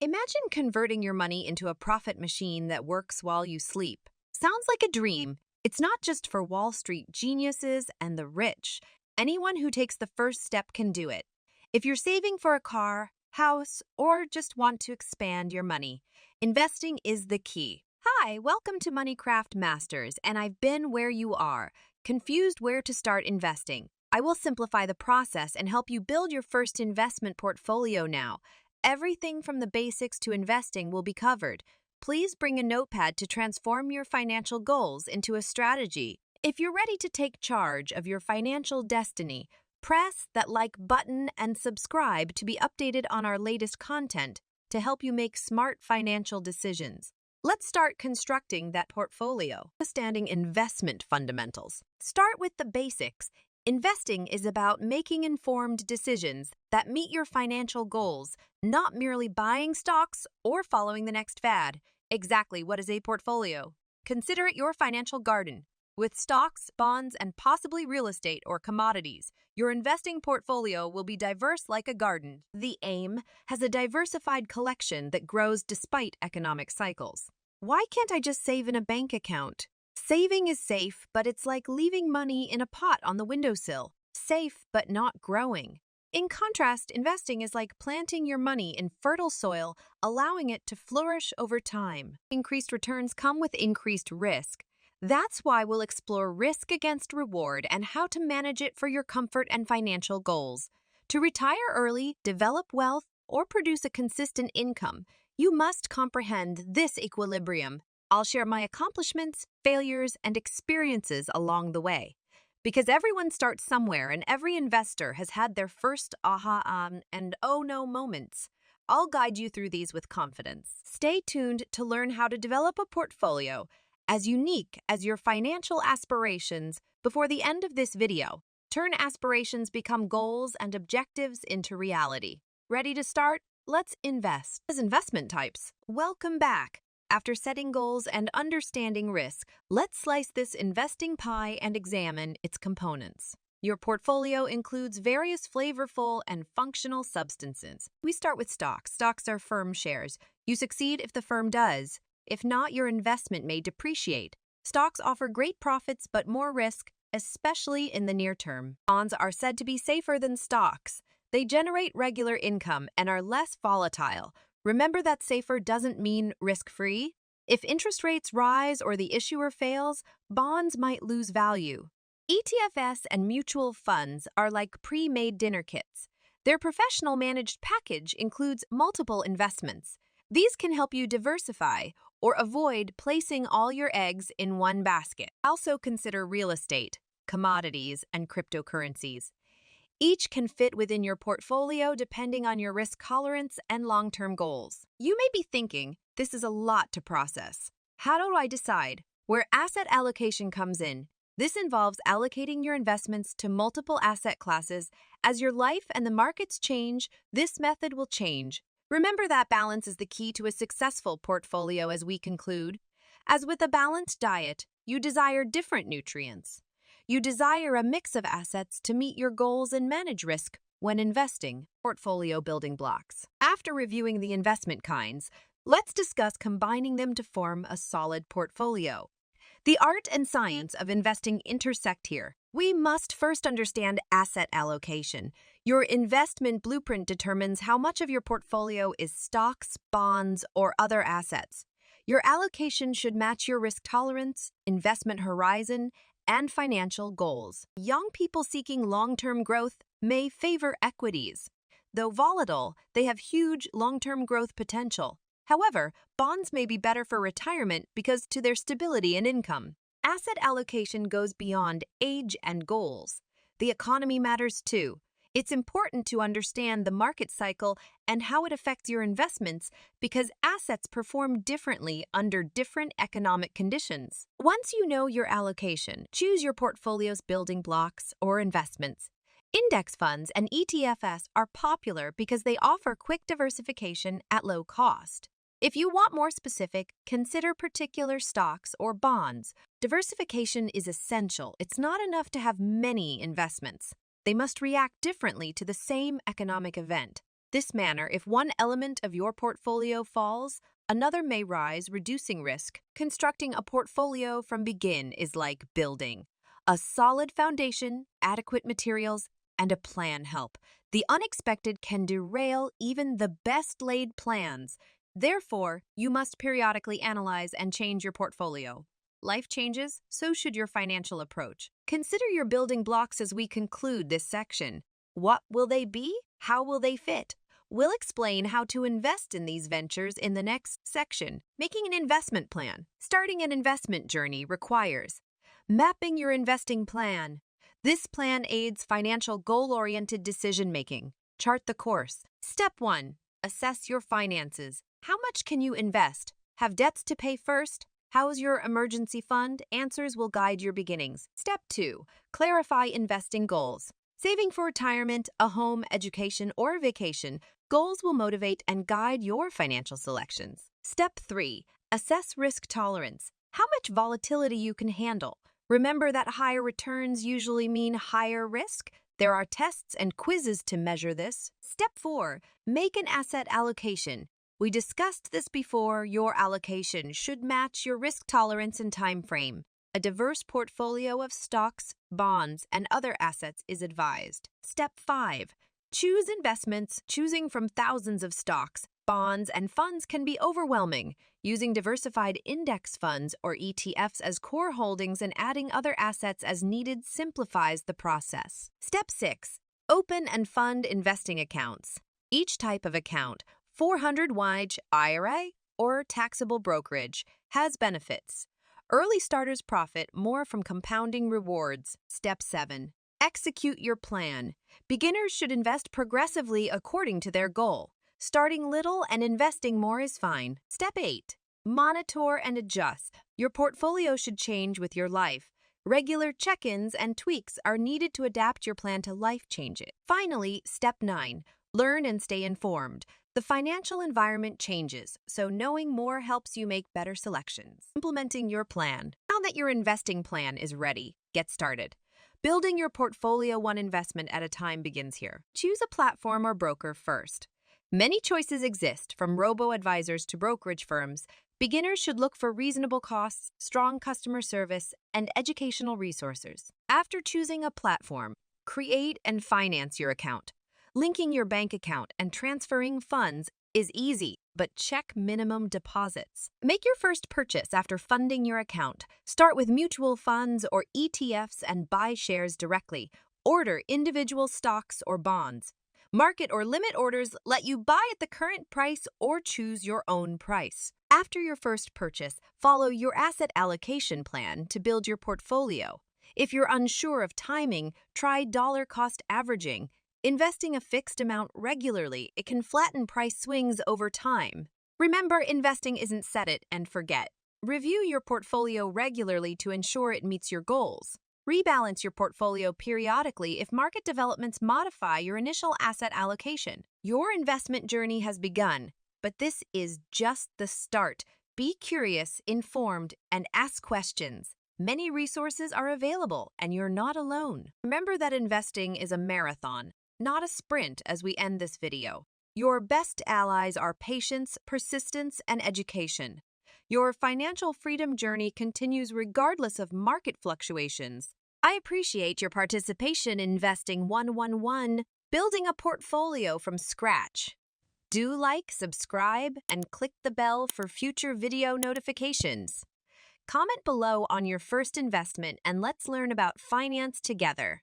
Imagine converting your money into a profit machine that works while you sleep. Sounds like a dream. It's not just for Wall Street geniuses and the rich. Anyone who takes the first step can do it. If you're saving for a car, house, or just want to expand your money, investing is the key. Hi, welcome to Moneycraft Masters, and I've been where you are, confused where to start investing. I will simplify the process and help you build your first investment portfolio now. Everything from the basics to investing will be covered. Please bring a notepad to transform your financial goals into a strategy. If you're ready to take charge of your financial destiny, press that like button and subscribe to be updated on our latest content to help you make smart financial decisions. Let's start constructing that portfolio. Understanding investment fundamentals. Start with the basics. Investing is about making informed decisions that meet your financial goals, not merely buying stocks or following the next fad. Exactly what is a portfolio? Consider it your financial garden. With stocks, bonds, and possibly real estate or commodities, your investing portfolio will be diverse like a garden. The aim has a diversified collection that grows despite economic cycles. Why can't I just save in a bank account? Saving is safe, but it's like leaving money in a pot on the windowsill. Safe, but not growing. In contrast, investing is like planting your money in fertile soil, allowing it to flourish over time. Increased returns come with increased risk. That's why we'll explore risk against reward and how to manage it for your comfort and financial goals. To retire early, develop wealth, or produce a consistent income, you must comprehend this equilibrium. I'll share my accomplishments, failures, and experiences along the way. Because everyone starts somewhere and every investor has had their first and oh no moments. I'll guide you through these with confidence. Stay tuned to learn how to develop a portfolio as unique as your financial aspirations before the end of this video. Turn aspirations become goals and objectives into reality. Ready to start? Let's invest. As investment types, welcome back. After setting goals and understanding risk, let's slice this investing pie and examine its components. Your portfolio includes various flavorful and functional substances. We start with stocks. Stocks are firm shares. You succeed if the firm does. If not, your investment may depreciate. Stocks offer great profits but more risk, especially in the near term. Bonds are said to be safer than stocks. They generate regular income and are less volatile. Remember that safer doesn't mean risk-free. If interest rates rise or the issuer fails, bonds might lose value. ETFs and mutual funds are like pre-made dinner kits. Their professional managed package includes multiple investments. These can help you diversify or avoid placing all your eggs in one basket. Also consider real estate, commodities, and cryptocurrencies. Each can fit within your portfolio depending on your risk tolerance and long-term goals. You may be thinking, this is a lot to process. How do I decide? Where asset allocation comes in, this involves allocating your investments to multiple asset classes. As your life and the markets change, this method will change. Remember that balance is the key to a successful portfolio as we conclude. As with a balanced diet, you desire different nutrients. You desire a mix of assets to meet your goals and manage risk when investing. Portfolio building blocks. After reviewing the investment kinds, let's discuss combining them to form a solid portfolio. The art and science of investing intersect here. We must first understand asset allocation. Your investment blueprint determines how much of your portfolio is stocks, bonds, or other assets. Your allocation should match your risk tolerance, investment horizon, and financial goals. Young people seeking long-term growth may favor equities. Though volatile, they have huge long-term growth potential. However, bonds may be better for retirement because to their stability and income. Asset allocation goes beyond age and goals. The economy matters too. It's important to understand the market cycle and how it affects your investments because assets perform differently under different economic conditions. Once you know your allocation, choose your portfolio's building blocks or investments. Index funds and ETFs are popular because they offer quick diversification at low cost. If you want more specific, consider particular stocks or bonds. Diversification is essential. It's not enough to have many investments. They must react differently to the same economic event. This manner, if one element of your portfolio falls, another may rise, reducing risk. Constructing a portfolio from begin is like building a solid foundation, adequate materials, and a plan help. The unexpected can derail even the best laid plans. Therefore, you must periodically analyze and change your portfolio. Life changes, so should your financial approach. Consider your building blocks as we conclude this section. What will they be? How will they fit? We'll explain how to invest in these ventures in the next section. Making an investment plan. Starting an investment journey requires mapping your investing plan. This plan aids financial goal-oriented decision-making. Chart the course. Step 1. Assess your finances. How much can you invest? Have debts to pay first? How's your emergency fund? Answers will guide your beginnings. Step 2. Clarify investing goals. Saving for retirement, a home, education, or vacation, goals will motivate and guide your financial selections. Step 3. Assess risk tolerance. How much volatility you can handle. Remember that higher returns usually mean higher risk. There are tests and quizzes to measure this. Step 4. Make an asset allocation. We discussed this before. Your allocation should match your risk tolerance and time frame. A diverse portfolio of stocks, bonds, and other assets is advised. Step 5. Choose investments. Choosing from thousands of stocks, bonds, and funds can be overwhelming. Using diversified index funds or ETFs as core holdings and adding other assets as needed simplifies the process. Step 6. Open and fund investing accounts. Each type of account, 401(k) IRA or taxable brokerage, has benefits. Early starters profit more from compounding rewards. Step 7. Execute your plan. Beginners should invest progressively according to their goal. Starting little and investing more is fine. Step 8. Monitor and adjust. Your portfolio should change with your life. Regular check-ins and tweaks are needed to adapt your plan to life changes. Finally, Step 9. Learn and stay informed. The financial environment changes, so knowing more helps you make better selections. Implementing your plan. Now that your investing plan is ready, get started. Building your portfolio one investment at a time begins here. Choose a platform or broker first. Many choices exist, from robo-advisors to brokerage firms. Beginners should look for reasonable costs, strong customer service, and educational resources. After choosing a platform, create and finance your account. Linking your bank account and transferring funds is easy, but check minimum deposits. Make your first purchase after funding your account. Start with mutual funds or ETFs and buy shares directly. Order individual stocks or bonds. Market or limit orders let you buy at the current price or choose your own price. After your first purchase, follow your asset allocation plan to build your portfolio. If you're unsure of timing, try dollar cost averaging. Investing a fixed amount regularly, it can flatten price swings over time. Remember, investing isn't set it and forget. Review your portfolio regularly to ensure it meets your goals. Rebalance your portfolio periodically if market developments modify your initial asset allocation. Your investment journey has begun, but this is just the start. Be curious, informed, and ask questions. Many resources are available, and you're not alone. Remember that investing is a marathon, not a sprint as we end this video. Your best allies are patience, persistence, and education. Your financial freedom journey continues regardless of market fluctuations. I appreciate your participation in Investing 111, building a portfolio from scratch. Do like, subscribe, and click the bell for future video notifications. Comment below on your first investment and let's learn about finance together.